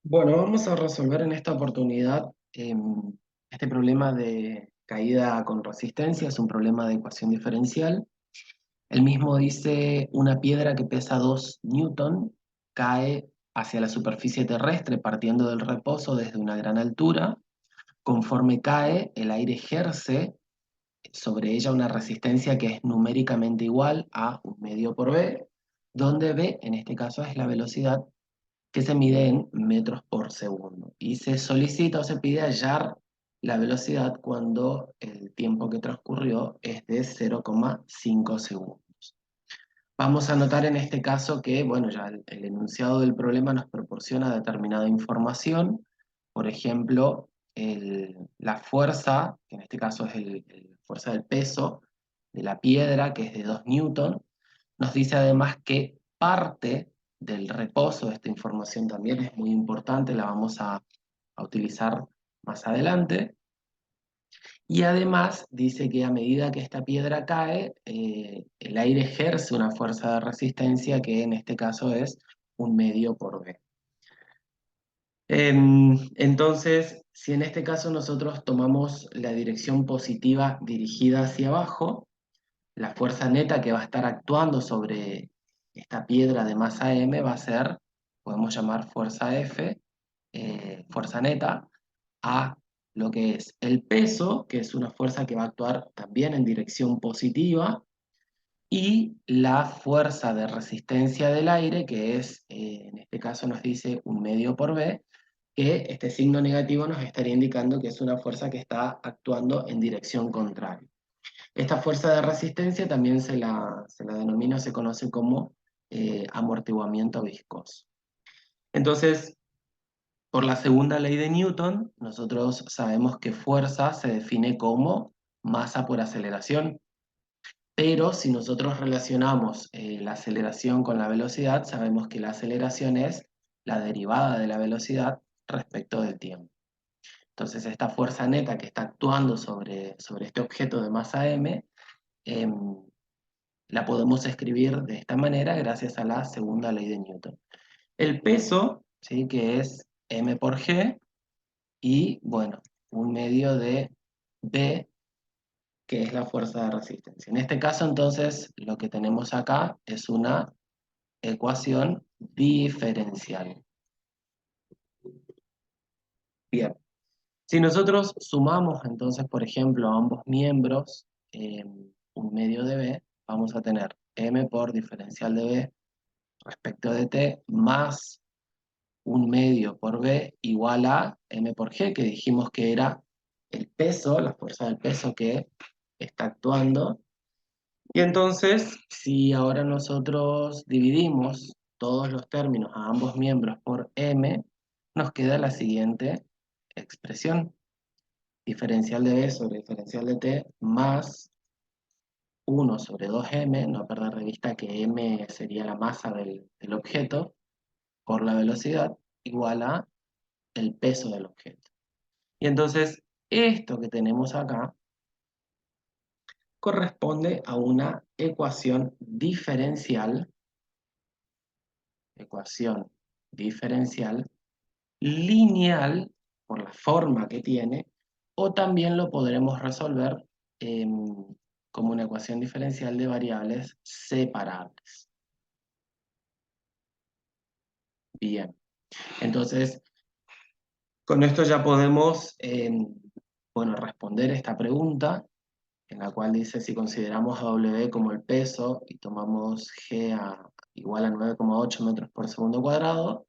Bueno, vamos a resolver en esta oportunidad este problema de caída con resistencia, es un problema de ecuación diferencial. El mismo dice una piedra que pesa 2 newton cae hacia la superficie terrestre partiendo del reposo desde una gran altura. Conforme cae, el aire ejerce sobre ella una resistencia que es numéricamente igual a un medio por v, donde v en este caso es la velocidad que se mide en metros por segundo. Y se solicita o se pide hallar la velocidad cuando el tiempo que transcurrió es de 0,5 segundos. Vamos a notar en este caso que, bueno, ya el enunciado del problema nos proporciona determinada información. Por ejemplo, la fuerza, que en este caso es la fuerza del peso de la piedra, que es de 2 newton, nos dice además que parte del reposo, esta información también es muy importante, la vamos a utilizar más adelante. Y además dice que a medida que esta piedra cae, el aire ejerce una fuerza de resistencia que en este caso es un medio por v. Entonces, si en este caso nosotros tomamos la dirección positiva dirigida hacia abajo, la fuerza neta que va a estar actuando sobre esta piedra de masa m va a ser, podemos llamar fuerza F, fuerza neta, a lo que es el peso, que es una fuerza que va a actuar también en dirección positiva, y la fuerza de resistencia del aire, que es, en este caso nos dice un medio por v, que este signo negativo nos estaría indicando que es una fuerza que está actuando en dirección contraria. Esta fuerza de resistencia también se la denomina, se conoce como amortiguamiento viscoso. Entonces, por la segunda ley de Newton, nosotros sabemos que fuerza se define como masa por aceleración, pero si nosotros relacionamos la aceleración con la velocidad, sabemos que la aceleración es la derivada de la velocidad respecto del tiempo. Entonces, esta fuerza neta que está actuando sobre este objeto de masa m, em, la podemos escribir de esta manera gracias a la segunda ley de Newton. El peso, ¿sí? Que es m por g, y bueno, un medio de B, que es la fuerza de resistencia. En este caso, entonces, lo que tenemos acá es una ecuación diferencial. Bien, si nosotros sumamos entonces, por ejemplo, a ambos miembros un medio de B, vamos a tener m por diferencial de B respecto de t más un medio por B igual a m por g, que dijimos que era el peso, la fuerza del peso que está actuando. Y entonces, si ahora nosotros dividimos todos los términos a ambos miembros por m, nos queda la siguiente expresión. Diferencial de B sobre diferencial de t más 1 sobre 2m, no perder de vista que m sería la masa del objeto, por la velocidad, igual a el peso del objeto. Y entonces, esto que tenemos acá corresponde a una ecuación diferencial lineal, por la forma que tiene, o también lo podremos resolver como una ecuación diferencial de variables separables. Bien, entonces, con esto ya podemos bueno, responder esta pregunta, en la cual dice si consideramos a W como el peso y tomamos G igual a 9,8 metros por segundo cuadrado,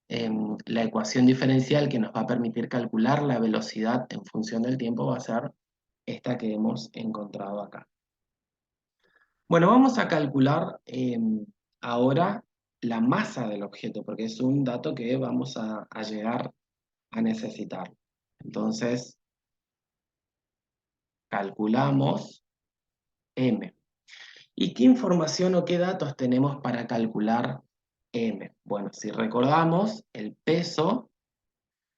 la ecuación diferencial que nos va a permitir calcular la velocidad en función del tiempo va a ser esta que hemos encontrado acá. Bueno, vamos a calcular ahora la masa del objeto, porque es un dato que vamos a llegar a necesitar. Entonces, calculamos M. ¿Y qué información o qué datos tenemos para calcular M? Bueno, si recordamos, el peso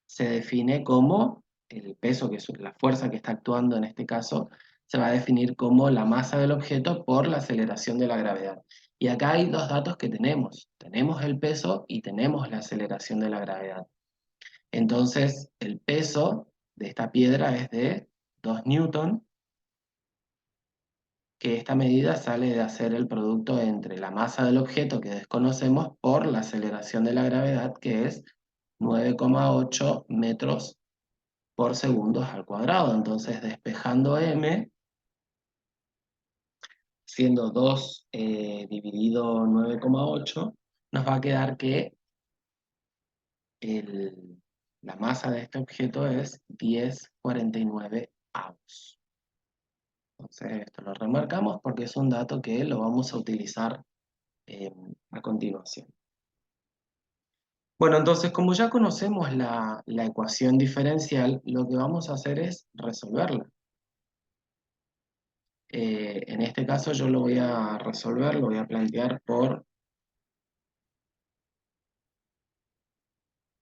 se define como, el peso que es la fuerza que está actuando en este caso, se va a definir como la masa del objeto por la aceleración de la gravedad. Y acá hay dos datos que tenemos. Tenemos el peso y tenemos la aceleración de la gravedad. Entonces, el peso de esta piedra es de 2 newton, que esta medida sale de hacer el producto entre la masa del objeto que desconocemos por la aceleración de la gravedad, que es 9,8 metros por segundo al cuadrado. Entonces, despejando m, siendo 2 dividido 9,8, nos va a quedar que la masa de este objeto es 10,49 avos. Entonces, esto lo remarcamos porque es un dato que lo vamos a utilizar a continuación. Bueno, entonces, como ya conocemos la ecuación diferencial, lo que vamos a hacer es resolverla. En este caso yo lo voy a resolver, lo voy a plantear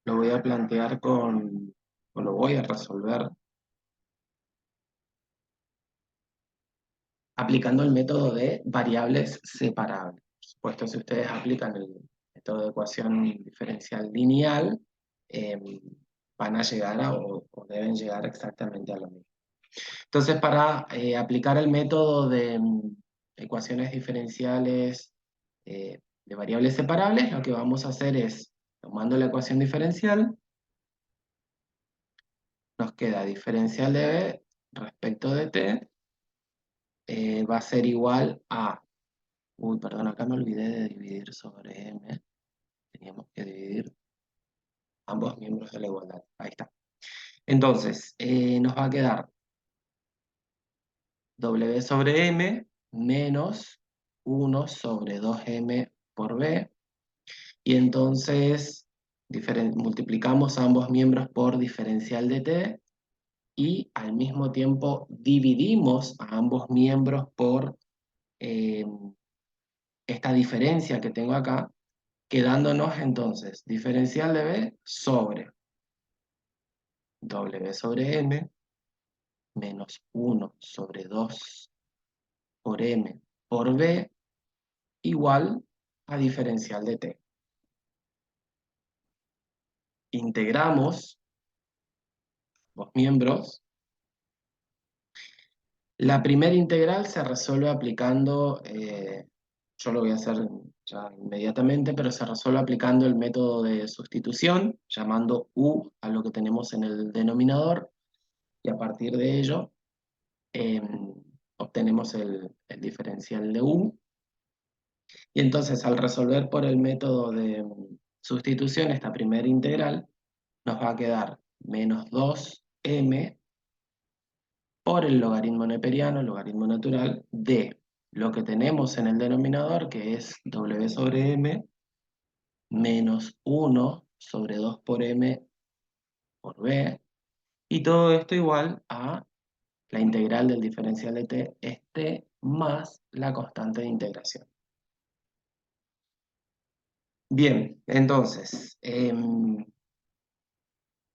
lo voy a plantear o lo voy a resolver aplicando el método de variables separables. Por supuesto, si ustedes aplican el método de ecuación diferencial lineal, eh, van a llegar o deben llegar exactamente a lo mismo. Entonces, para aplicar el método de ecuaciones diferenciales de variables separables, lo que vamos a hacer es, tomando la ecuación diferencial, nos queda diferencial de b respecto de t, va a ser igual a... Uy, perdón, acá me olvidé de dividir sobre m. Teníamos que dividir ambos miembros de la igualdad. Ahí está. Entonces, nos va a quedar w sobre m menos 1 sobre 2m por b. Y entonces multiplicamos ambos miembros por diferencial de t y al mismo tiempo dividimos a ambos miembros por eh, esta diferencia que tengo acá, quedándonos entonces diferencial de b sobre w sobre m menos 1 sobre 2 por m por b igual a diferencial de t. Integramos los miembros. La primera integral se resuelve aplicando, yo lo voy a hacer ya inmediatamente, pero se resuelve aplicando el método de sustitución, llamando u a lo que tenemos en el denominador, y a partir de ello obtenemos el diferencial de u. Y entonces al resolver por el método de sustitución esta primera integral, nos va a quedar menos 2m por el logaritmo neperiano, el logaritmo natural, de lo que tenemos en el denominador, que es w sobre m, menos 1 sobre 2 por m por b, y todo esto igual a la integral del diferencial de t, este más la constante de integración. Bien, entonces,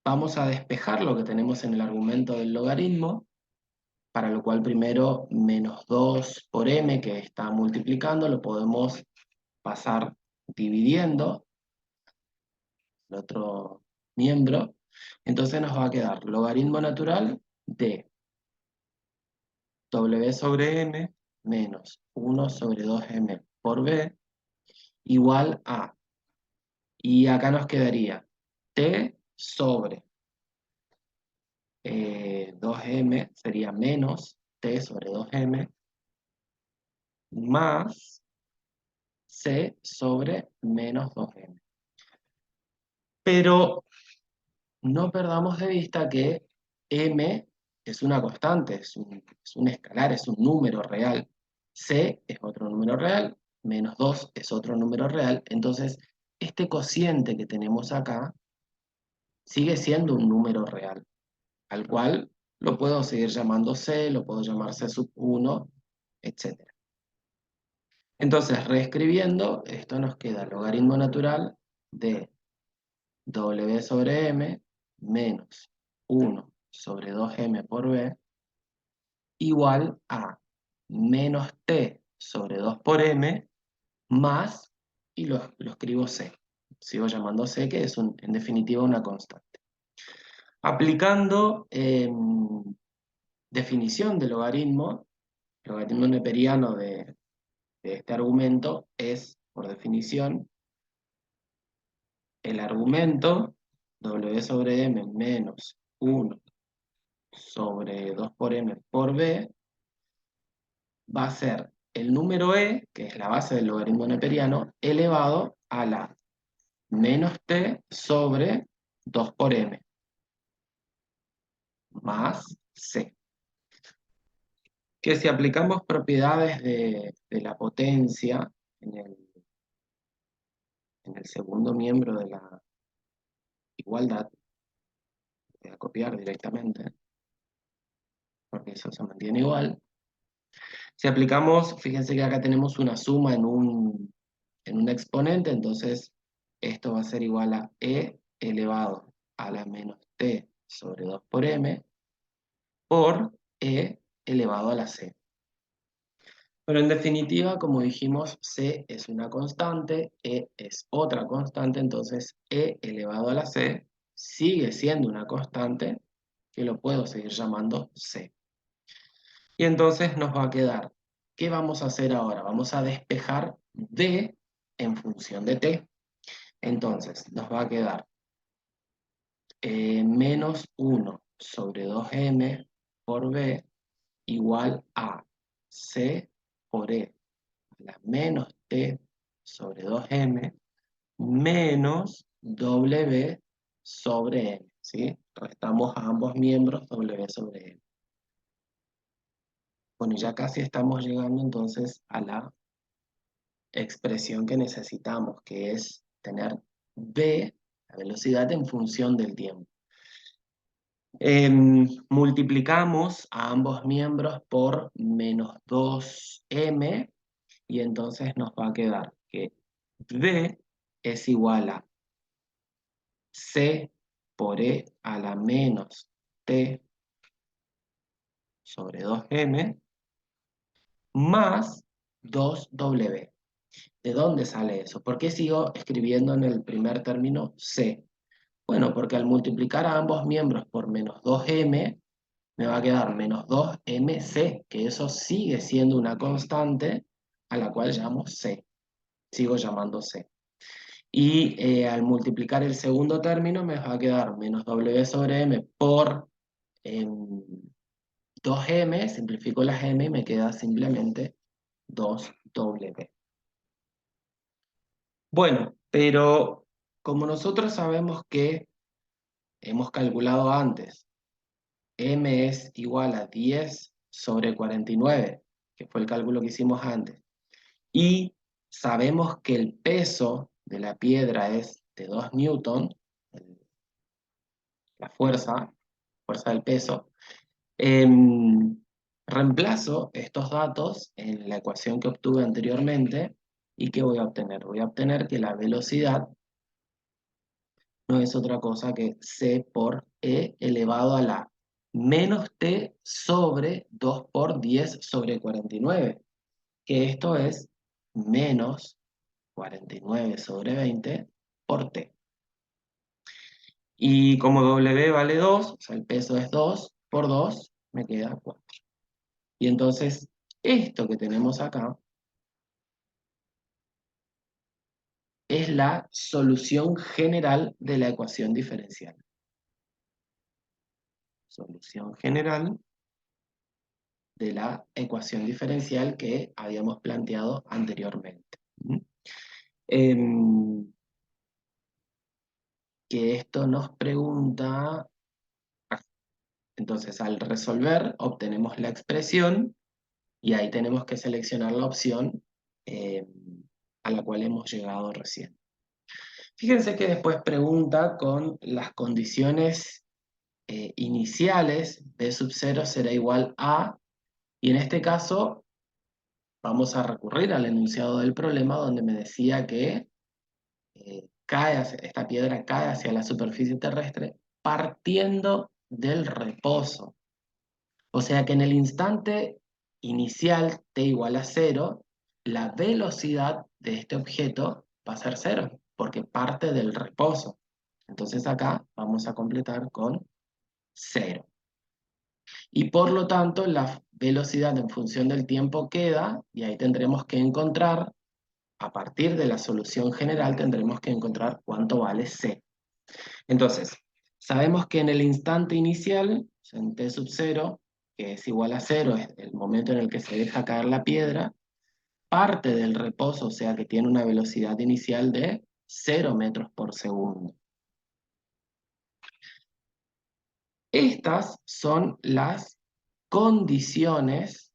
vamos a despejar lo que tenemos en el argumento del logaritmo, para lo cual primero menos 2 por m que está multiplicando lo podemos pasar dividiendo el otro miembro. Entonces nos va a quedar logaritmo natural de w sobre m menos 1 sobre 2m por b igual a, y acá nos quedaría t sobre 2m, sería menos t sobre 2m, más c sobre menos 2m. Pero no perdamos de vista que m es una constante, es un escalar, es un número real. C es otro número real, menos 2 es otro número real. Entonces, este cociente que tenemos acá sigue siendo un número real, al cual lo puedo seguir llamando C, lo puedo llamar C sub 1, etc. Entonces, reescribiendo, esto nos queda logaritmo natural de w sobre m menos 1 sobre 2m por b igual a menos t sobre 2 por m más, y lo escribo c. Sigo llamando c, que es en definitiva una constante. Aplicando definición de logaritmo, el logaritmo neperiano de este argumento es, por definición, el argumento w sobre m menos 1 sobre 2 por m por b va a ser el número e, que es la base del logaritmo neperiano, elevado a la menos t sobre 2 por m más c. Que si aplicamos propiedades de la potencia en el segundo miembro de la igualdad, voy a copiar directamente, porque eso se mantiene igual. Si aplicamos, fíjense que acá tenemos una suma en un exponente, entonces esto va a ser igual a e elevado a la menos t sobre 2 por m por e elevado a la c. Pero en definitiva, como dijimos, c es una constante, e es otra constante, entonces e elevado a la c sigue siendo una constante que lo puedo seguir llamando c. Y entonces nos va a quedar, ¿qué vamos a hacer ahora? Vamos a despejar d en función de t. Entonces nos va a quedar menos 1 sobre 2m por b igual a c por e a la menos t sobre 2m menos w sobre m, ¿sí? Restamos a ambos miembros w sobre m. Bueno, ya casi estamos llegando entonces a la expresión que necesitamos, que es tener v, la velocidad en función del tiempo. Multiplicamos a ambos miembros por menos 2m y entonces nos va a quedar que v es igual a c por e a la menos t sobre 2m más 2w. ¿De dónde sale eso? ¿Por qué sigo escribiendo en el primer término c? Bueno, porque al multiplicar a ambos miembros por menos 2m, me va a quedar menos 2mc, que eso sigue siendo una constante a la cual llamo c. Sigo llamando c. Y al multiplicar el segundo término me va a quedar menos w sobre m por 2m, simplifico las m y me queda simplemente 2w. Bueno, pero como nosotros sabemos que hemos calculado antes, m es igual a 10 sobre 49, que fue el cálculo que hicimos antes, y sabemos que el peso de la piedra es de 2 newton, la fuerza del peso, reemplazo estos datos en la ecuación que obtuve anteriormente, ¿y qué voy a obtener? Voy a obtener que la velocidad no es otra cosa que c por e elevado a la menos t sobre 2 por 10 sobre 49, que esto es menos 49 sobre 20 por t. Y como w vale 2, o sea, el peso es 2 por 2, me queda 4. Y entonces, esto que tenemos acá es la solución general de la ecuación diferencial. Solución general de la ecuación diferencial que habíamos planteado anteriormente. Em, que esto nos pregunta, entonces al resolver obtenemos la expresión y ahí tenemos que seleccionar la opción a la cual hemos llegado recién. Fíjense que después pregunta con las condiciones iniciales, b sub 0 será igual a, y en este caso vamos a recurrir al enunciado del problema donde me decía que esta piedra cae hacia la superficie terrestre partiendo del reposo. O sea que en el instante inicial t igual a 0, la velocidad de este objeto va a ser 0, porque parte del reposo. Entonces acá vamos a completar con 0. Y por lo tanto, la velocidad en función del tiempo queda, y ahí tendremos que encontrar, a partir de la solución general, tendremos que encontrar cuánto vale c. Entonces, sabemos que en el instante inicial, o sea, en t sub 0, que es igual a 0, es el momento en el que se deja caer la piedra, parte del reposo, o sea que tiene una velocidad inicial de 0 metros por segundo. Estas son las condiciones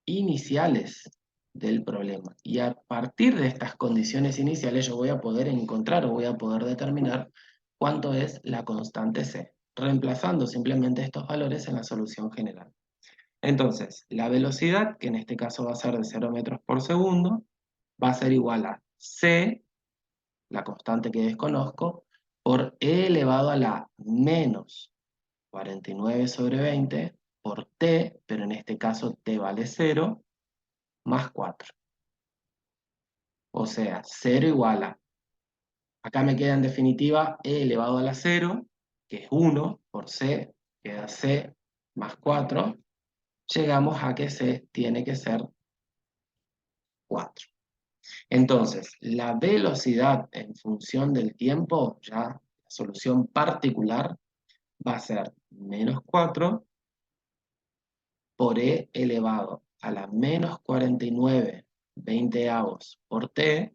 iniciales del problema. Y a partir de estas condiciones iniciales yo voy a poder encontrar o voy a poder determinar cuánto es la constante C, reemplazando simplemente estos valores en la solución general. Entonces, la velocidad, que en este caso va a ser de 0 metros por segundo, va a ser igual a C, la constante que desconozco, por E elevado a la menos 49 sobre 20 por T, pero en este caso T vale 0, más 4. O sea, 0 igual a, acá me queda en definitiva E elevado a la 0, que es 1, por C, queda C más 4. Llegamos a que C tiene que ser 4. Entonces, la velocidad en función del tiempo, ya la solución particular, va a ser menos 4 por E elevado a la menos 49 veinteavos por T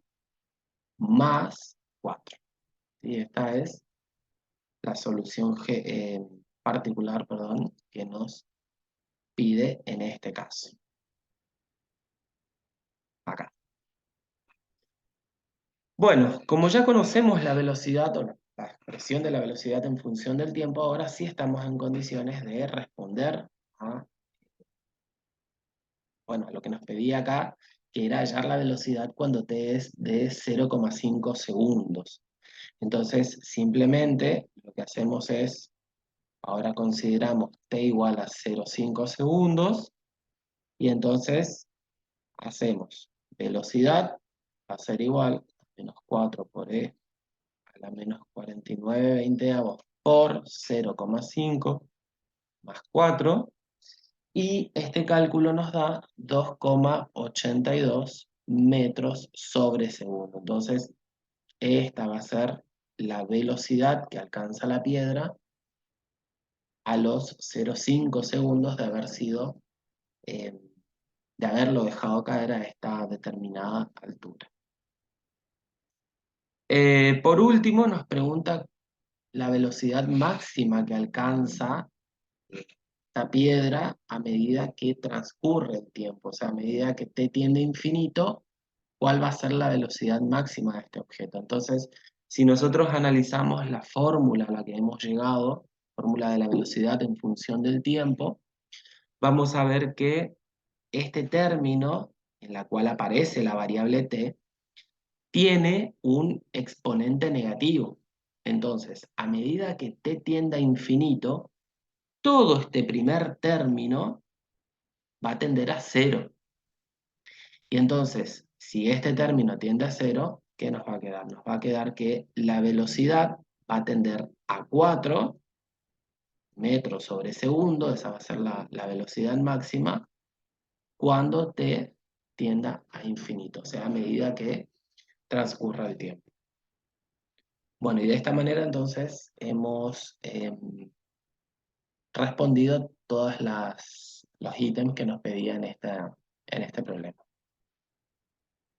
más 4. Y esta es la solución particular, perdón, que nos pide en este caso. Acá. Bueno, como ya conocemos la velocidad o la expresión de la velocidad en función del tiempo, ahora sí estamos en condiciones de responder a, bueno, a lo que nos pedía acá, que era hallar la velocidad cuando t es de 0,5 segundos. Entonces, simplemente lo que hacemos es, ahora consideramos t igual a 0,5 segundos, y entonces hacemos velocidad, va a ser igual a menos 4 por e a la menos 49 veinteavos por 0,5 más 4, y este cálculo nos da 2,82 metros sobre segundo. Entonces, esta va a ser la velocidad que alcanza la piedra a los 0,5 segundos de haber sido, de haberlo dejado caer a esta determinada altura. Por último, nos pregunta la velocidad máxima que alcanza esta piedra a medida que transcurre el tiempo, o sea, a medida que t tiende a infinito, ¿cuál va a ser la velocidad máxima de este objeto? Entonces, si nosotros analizamos la fórmula a la que hemos llegado, fórmula de la velocidad en función del tiempo, vamos a ver que este término, en la cual aparece la variable t, tiene un exponente negativo. Entonces, a medida que t tienda a infinito, todo este primer término va a tender a 0. Y entonces, si este término tiende a 0, ¿qué nos va a quedar? Nos va a quedar que la velocidad va a tender a 4 metros sobre segundo, esa va a ser la velocidad máxima, cuando t tienda a infinito, o sea, a medida que transcurra el tiempo. Bueno, y de esta manera entonces hemos respondido todos los ítems que nos pedían en este problema.